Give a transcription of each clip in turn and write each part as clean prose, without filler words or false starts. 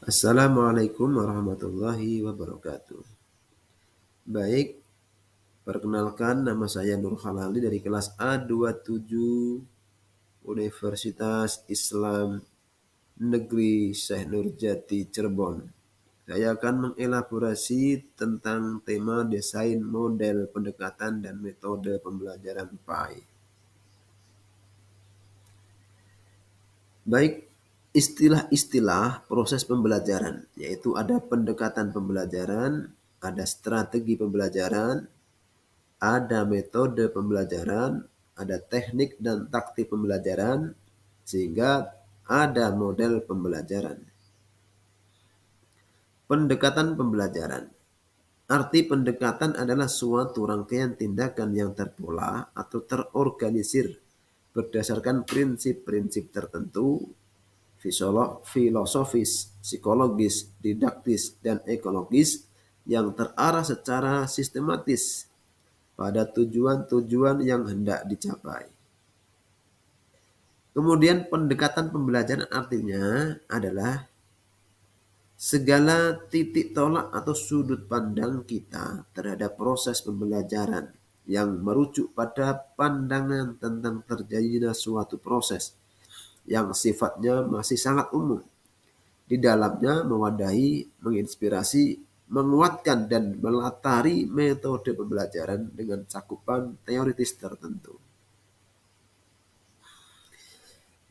Assalamualaikum warahmatullahi wabarakatuh. Baik, perkenalkan nama saya Nur Halali dari kelas A27 Universitas Islam Negeri Syekh Nurjati Cirebon. Saya akan mengelaborasi tentang tema desain model pendekatan dan metode pembelajaran PAI. Baik, istilah-istilah proses pembelajaran, yaitu ada pendekatan pembelajaran, ada strategi pembelajaran, ada metode pembelajaran, ada teknik dan taktik pembelajaran, sehingga ada model pembelajaran. Pendekatan pembelajaran. Arti pendekatan adalah suatu rangkaian tindakan yang terpola atau terorganisir berdasarkan prinsip-prinsip tertentu, filosofis, psikologis, didaktis, dan ekologis yang terarah secara sistematis pada tujuan-tujuan yang hendak dicapai. Kemudian pendekatan pembelajaran artinya adalah segala titik tolak atau sudut pandang kita terhadap proses pembelajaran yang merujuk pada pandangan tentang terjadinya suatu proses yang sifatnya masih sangat umum. Di dalamnya mewadahi, menginspirasi, menguatkan dan melatari metode pembelajaran dengan cakupan teoritis tertentu.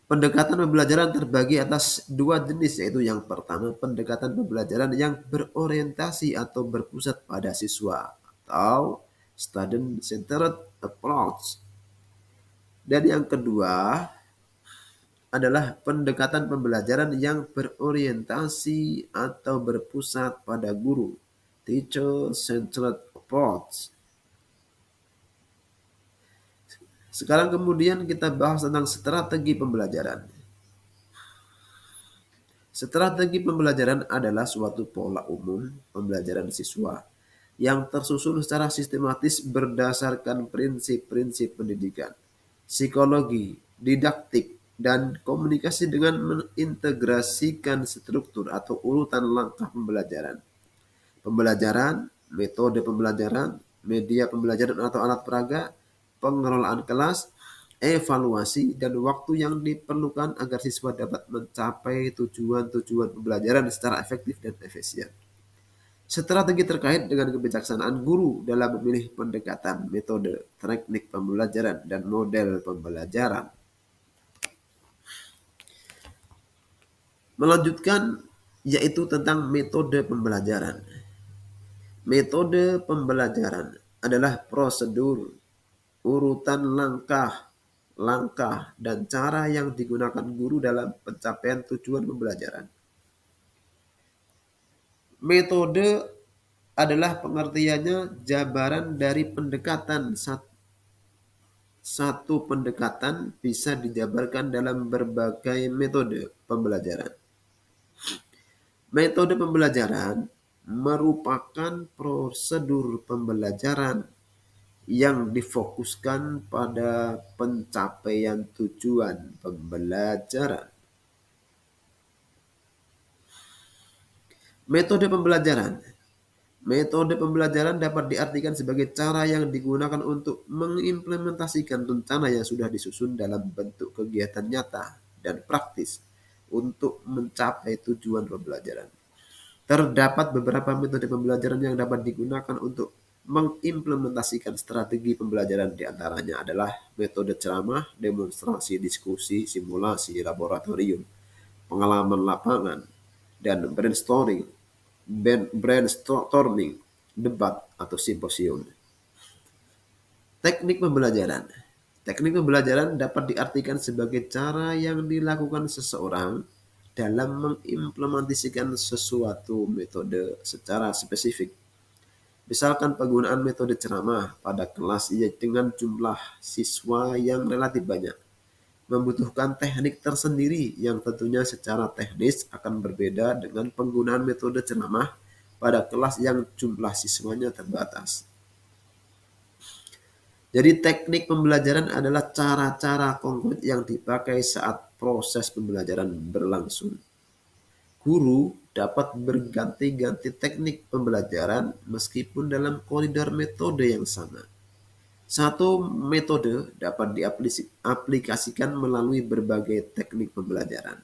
Pendekatan pembelajaran terbagi atas dua jenis, yaitu yang pertama pendekatan pembelajaran yang berorientasi atau berpusat pada siswa atau student-centered approach. Dan yang kedua adalah pendekatan pembelajaran yang berorientasi atau berpusat pada guru, teacher-centered approach. Sekarang kemudian kita bahas tentang strategi pembelajaran. Strategi pembelajaran adalah suatu pola umum pembelajaran siswa yang tersusun secara sistematis berdasarkan prinsip-prinsip pendidikan, psikologi, didaktik, dan komunikasi dengan mengintegrasikan struktur atau urutan langkah pembelajaran. Pembelajaran, metode pembelajaran, media pembelajaran atau alat peraga, pengelolaan kelas, evaluasi, dan waktu yang diperlukan agar siswa dapat mencapai tujuan-tujuan pembelajaran secara efektif dan efisien. Strategi terkait dengan kebijaksanaan guru dalam memilih pendekatan, metode, teknik pembelajaran, dan model pembelajaran. Melanjutkan yaitu tentang metode pembelajaran. Metode pembelajaran adalah prosedur, urutan langkah, dan cara yang digunakan guru dalam pencapaian tujuan pembelajaran. Metode adalah pengertiannya jabaran dari pendekatan. Satu pendekatan bisa dijabarkan dalam berbagai metode pembelajaran. Metode pembelajaran merupakan prosedur pembelajaran yang difokuskan pada pencapaian tujuan pembelajaran. Metode pembelajaran. Metode pembelajaran dapat diartikan sebagai cara yang digunakan untuk mengimplementasikan rencana yang sudah disusun dalam bentuk kegiatan nyata dan praktis untuk mencapai tujuan pembelajaran. Terdapat beberapa metode pembelajaran yang dapat digunakan untuk mengimplementasikan strategi pembelajaran, di antaranya adalah metode ceramah, demonstrasi, diskusi, simulasi, laboratorium, pengalaman lapangan, dan brainstorming, debat, atau simposium. Teknik pembelajaran. Teknik pembelajaran dapat diartikan sebagai cara yang dilakukan seseorang dalam mengimplementasikan sesuatu metode secara spesifik. Misalkan penggunaan metode ceramah pada kelas dengan jumlah siswa yang relatif banyak membutuhkan teknik tersendiri yang tentunya secara teknis akan berbeda dengan penggunaan metode ceramah pada kelas yang jumlah siswanya terbatas. Jadi teknik pembelajaran adalah cara-cara konkret yang dipakai saat proses pembelajaran berlangsung. Guru dapat berganti-ganti teknik pembelajaran meskipun dalam koridor metode yang sama. Satu metode dapat diaplikasikan melalui berbagai teknik pembelajaran.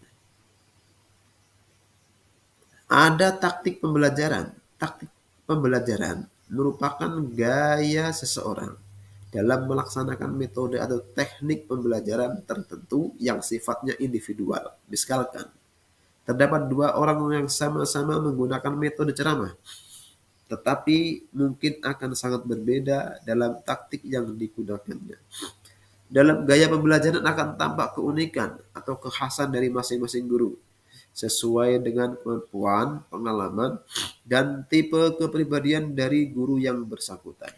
Ada taktik pembelajaran. Taktik pembelajaran merupakan gaya seseorang dalam melaksanakan metode atau teknik pembelajaran tertentu yang sifatnya individual. Misalkan, terdapat dua orang yang sama-sama menggunakan metode ceramah, tetapi mungkin akan sangat berbeda dalam taktik yang digunakannya. Dalam gaya pembelajaran akan tampak keunikan atau kekhasan dari masing-masing guru, sesuai dengan kemampuan, pengalaman, dan tipe kepribadian dari guru yang bersangkutan.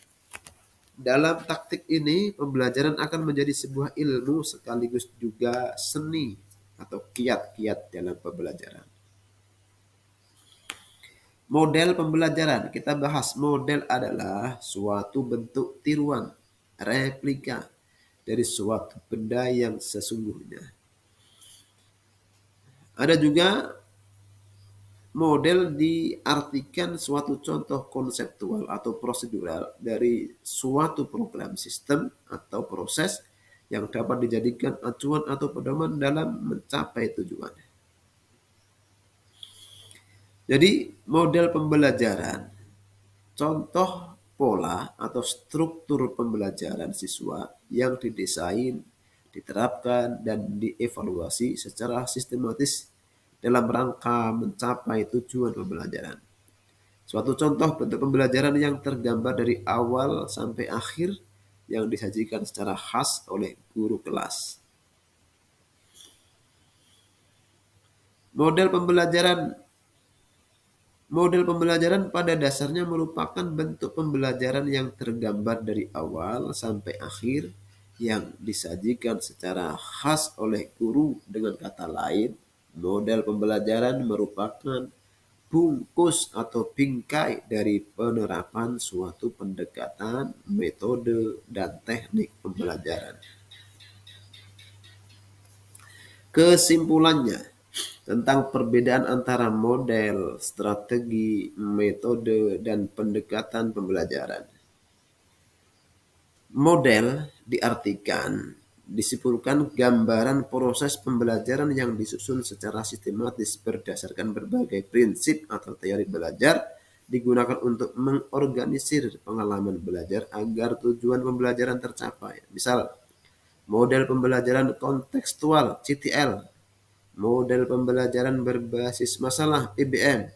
Dalam taktik ini, pembelajaran akan menjadi sebuah ilmu sekaligus juga seni atau kiat-kiat dalam pembelajaran. Model pembelajaran, kita bahas model adalah suatu bentuk tiruan, replika dari suatu benda yang sesungguhnya. Ada juga model diartikan suatu contoh konseptual atau prosedural dari suatu program sistem atau proses yang dapat dijadikan acuan atau pedoman dalam mencapai tujuan. Jadi model pembelajaran, contoh pola atau struktur pembelajaran siswa yang didesain, diterapkan, dan dievaluasi secara sistematis dalam rangka mencapai tujuan pembelajaran. Suatu contoh bentuk pembelajaran yang tergambar dari awal sampai akhir yang disajikan secara khas oleh guru kelas. Model pembelajaran pada dasarnya merupakan bentuk pembelajaran yang tergambar dari awal sampai akhir yang disajikan secara khas oleh guru. Dengan kata lain, model pembelajaran merupakan bungkus atau bingkai dari penerapan suatu pendekatan, metode, dan teknik pembelajaran. Kesimpulannya, tentang perbedaan antara model, strategi, metode, dan pendekatan pembelajaran. Model diartikan, disimpulkan gambaran proses pembelajaran yang disusun secara sistematis berdasarkan berbagai prinsip atau teori belajar digunakan untuk mengorganisir pengalaman belajar agar tujuan pembelajaran tercapai. Misal, model pembelajaran kontekstual (CTL), model pembelajaran berbasis masalah (PBM).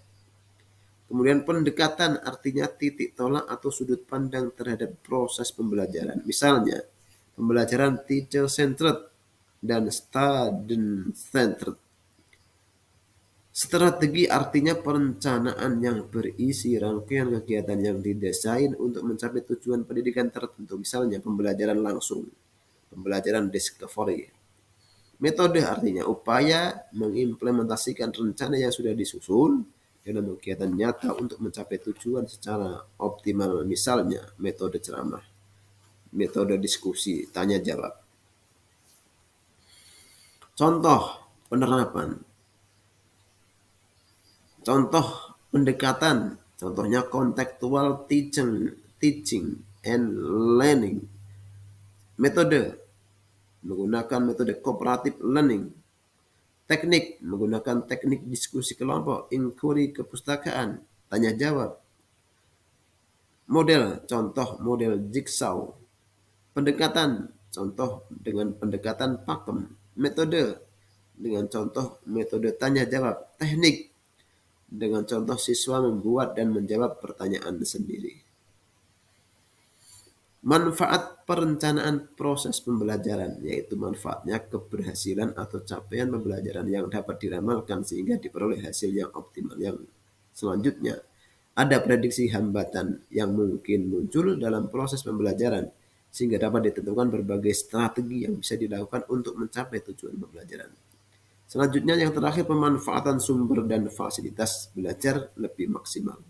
Kemudian pendekatan artinya titik tolak atau sudut pandang terhadap proses pembelajaran. Misalnya, pembelajaran teacher centered dan student centered. Strategi artinya perencanaan yang berisi rangkaian kegiatan yang didesain untuk mencapai tujuan pendidikan tertentu. Misalnya, pembelajaran langsung, pembelajaran discovery. Metode artinya upaya mengimplementasikan rencana yang sudah disusun dalam kegiatan nyata untuk mencapai tujuan secara optimal. Misalnya metode ceramah, metode diskusi, tanya jawab. Contoh penerapan, contoh pendekatan, contohnya kontekstual teaching and learning. Metode menggunakan metode cooperative learning. Teknik menggunakan teknik diskusi kelompok, inquiry kepustakaan, tanya jawab. Model, contoh model jigsaw. Pendekatan, contoh dengan pendekatan pakem. Metode, dengan contoh metode tanya jawab. Teknik, dengan contoh siswa membuat dan menjawab pertanyaan sendiri. Manfaat perencanaan proses pembelajaran, yaitu manfaatnya keberhasilan atau capaian pembelajaran yang dapat diramalkan sehingga diperoleh hasil yang optimal. Yang selanjutnya, ada prediksi hambatan yang mungkin muncul dalam proses pembelajaran sehingga dapat ditentukan berbagai strategi yang bisa dilakukan untuk mencapai tujuan pembelajaran. Selanjutnya, yang terakhir, pemanfaatan sumber dan fasilitas belajar lebih maksimal.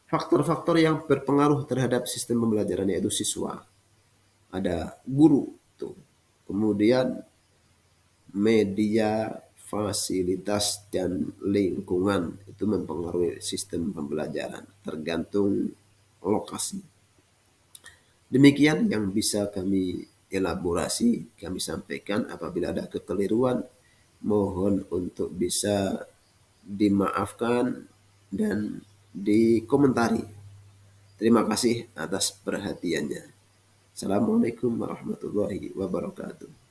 Faktor-faktor yang berpengaruh terhadap sistem pembelajaran yaitu siswa, ada guru, tuh. Kemudian media, fasilitas dan lingkungan itu mempengaruhi sistem pembelajaran, tergantung lokasi. Demikian yang bisa kami elaborasi, kami sampaikan. Apabila ada kekeliruan, mohon untuk bisa dimaafkan dan dikomentari. Terima kasih atas perhatiannya. Assalamualaikum warahmatullahi wabarakatuh.